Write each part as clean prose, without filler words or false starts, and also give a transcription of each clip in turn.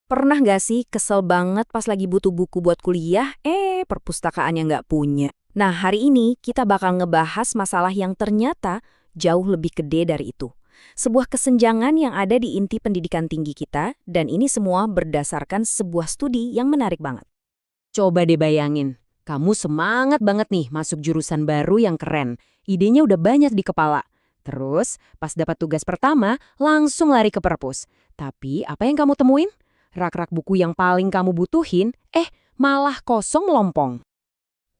Pernah nggak sih kesel banget pas lagi butuh buku buat kuliah, perpustakaannya nggak punya? Nah, hari ini kita bakal ngebahas masalah yang ternyata jauh lebih gede dari itu. Sebuah kesenjangan yang ada di inti pendidikan tinggi kita, dan ini semua berdasarkan sebuah studi yang menarik banget. Coba deh bayangin, kamu semangat banget nih masuk jurusan baru yang keren. Idenya udah banyak di kepala. Terus, pas dapat tugas pertama, langsung lari ke perpus. Tapi, apa yang kamu temuin? Rak-rak buku yang paling kamu butuhin, malah kosong melompong.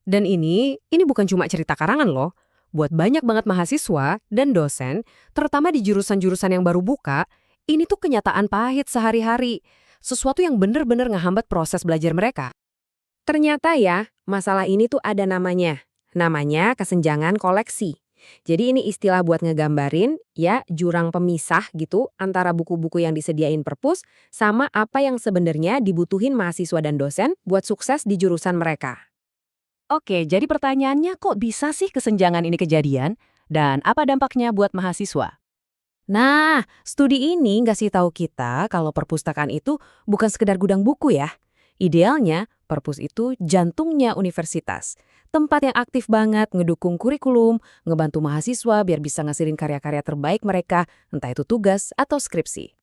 Dan ini bukan cuma cerita karangan loh. Buat banyak banget mahasiswa dan dosen, terutama di jurusan-jurusan yang baru buka, ini tuh kenyataan pahit sehari-hari. Sesuatu yang bener-bener ngehambat proses belajar mereka. Ternyata ya, masalah ini tuh ada namanya. Namanya kesenjangan koleksi. Jadi ini istilah buat ngegambarin, ya, jurang pemisah gitu antara buku-buku yang disediain perpus sama apa yang sebenarnya dibutuhin mahasiswa dan dosen buat sukses di jurusan mereka. Oke, jadi pertanyaannya kok bisa sih kesenjangan ini kejadian? Dan apa dampaknya buat mahasiswa? Nah, studi ini ngasih tahu kita kalau perpustakaan itu bukan sekedar gudang buku ya. Idealnya, perpus itu jantungnya universitas. Tempat yang aktif banget ngedukung kurikulum, ngebantu mahasiswa biar bisa ngasilin karya-karya terbaik mereka, entah itu tugas atau skripsi.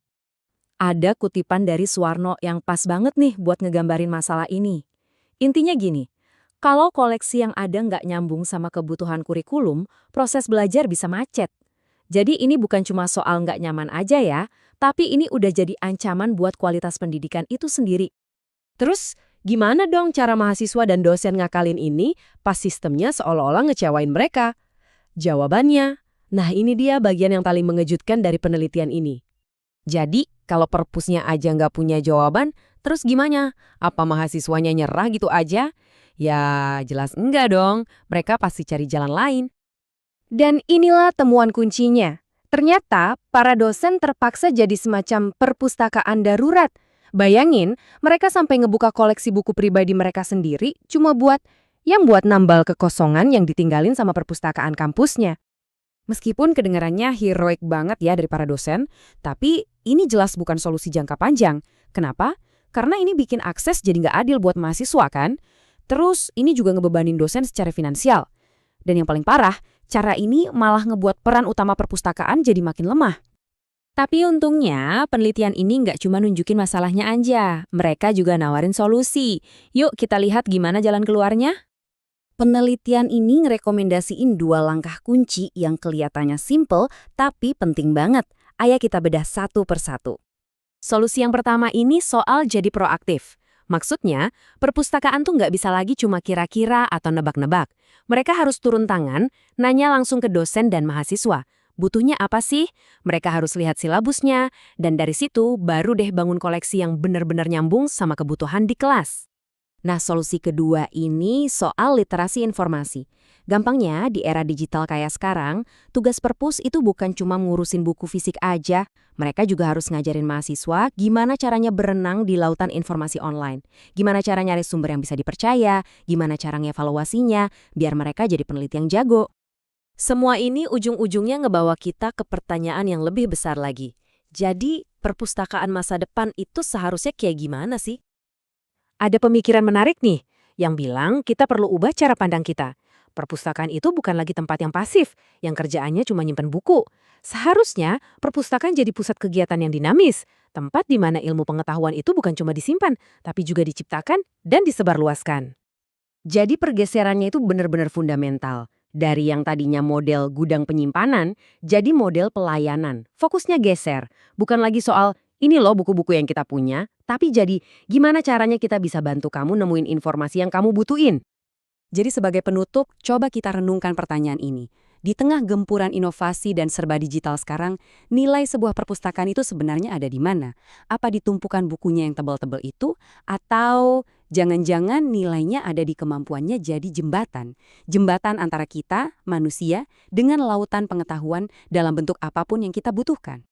Ada kutipan dari Suwarno yang pas banget nih buat ngegambarin masalah ini. Intinya gini, kalau koleksi yang ada nggak nyambung sama kebutuhan kurikulum, proses belajar bisa macet. Jadi ini bukan cuma soal nggak nyaman aja ya, tapi ini udah jadi ancaman buat kualitas pendidikan itu sendiri. Terus, gimana dong cara mahasiswa dan dosen ngakalin ini pas sistemnya seolah-olah ngecewain mereka? Jawabannya, nah ini dia bagian yang paling mengejutkan dari penelitian ini. Jadi, kalau perpusnya aja nggak punya jawaban, terus gimana? Apa mahasiswanya nyerah gitu aja? Ya, jelas enggak dong. Mereka pasti cari jalan lain. Dan inilah temuan kuncinya. Ternyata, para dosen terpaksa jadi semacam perpustakaan darurat. Bayangin, mereka sampai ngebuka koleksi buku pribadi mereka sendiri cuma buat nambal kekosongan yang ditinggalin sama perpustakaan kampusnya. Meskipun kedengarannya heroik banget ya dari para dosen, tapi ini jelas bukan solusi jangka panjang. Kenapa? Karena ini bikin akses jadi nggak adil buat mahasiswa kan? Terus ini juga ngebebanin dosen secara finansial. Dan yang paling parah, cara ini malah ngebuat peran utama perpustakaan jadi makin lemah. Tapi untungnya penelitian ini nggak cuma nunjukin masalahnya aja, mereka juga nawarin solusi. Yuk kita lihat gimana jalan keluarnya. Penelitian ini ngerekomendasiin 2 langkah kunci yang kelihatannya simple tapi penting banget. Ayo kita bedah satu persatu. Solusi yang pertama ini soal jadi proaktif. Maksudnya, perpustakaan tuh nggak bisa lagi cuma kira-kira atau nebak-nebak. Mereka harus turun tangan, nanya langsung ke dosen dan mahasiswa. Butuhnya apa sih? Mereka harus lihat silabusnya, dan dari situ baru deh bangun koleksi yang benar-benar nyambung sama kebutuhan di kelas. Nah, solusi kedua ini soal literasi informasi. Gampangnya, di era digital kayak sekarang, tugas perpus itu bukan cuma ngurusin buku fisik aja. Mereka juga harus ngajarin mahasiswa gimana caranya berenang di lautan informasi online. Gimana cara nyari sumber yang bisa dipercaya, gimana cara ngevaluasinya, biar mereka jadi peneliti yang jago. Semua ini ujung-ujungnya ngebawa kita ke pertanyaan yang lebih besar lagi. Jadi, perpustakaan masa depan itu seharusnya kayak gimana sih? Ada pemikiran menarik nih, yang bilang kita perlu ubah cara pandang kita. Perpustakaan itu bukan lagi tempat yang pasif, yang kerjaannya cuma nyimpen buku. Seharusnya, perpustakaan jadi pusat kegiatan yang dinamis, tempat di mana ilmu pengetahuan itu bukan cuma disimpan, tapi juga diciptakan dan disebarluaskan. Jadi pergeserannya itu benar-benar fundamental. Dari yang tadinya model gudang penyimpanan, jadi model pelayanan. Fokusnya geser, bukan lagi soal ini loh buku-buku yang kita punya, tapi jadi gimana caranya kita bisa bantu kamu nemuin informasi yang kamu butuhin. Jadi sebagai penutup, coba kita renungkan pertanyaan ini. Di tengah gempuran inovasi dan serba digital sekarang, nilai sebuah perpustakaan itu sebenarnya ada di mana? Apa di tumpukan bukunya yang tebal-tebal itu? Atau jangan-jangan nilainya ada di kemampuannya jadi jembatan? Jembatan antara kita, manusia, dengan lautan pengetahuan dalam bentuk apapun yang kita butuhkan.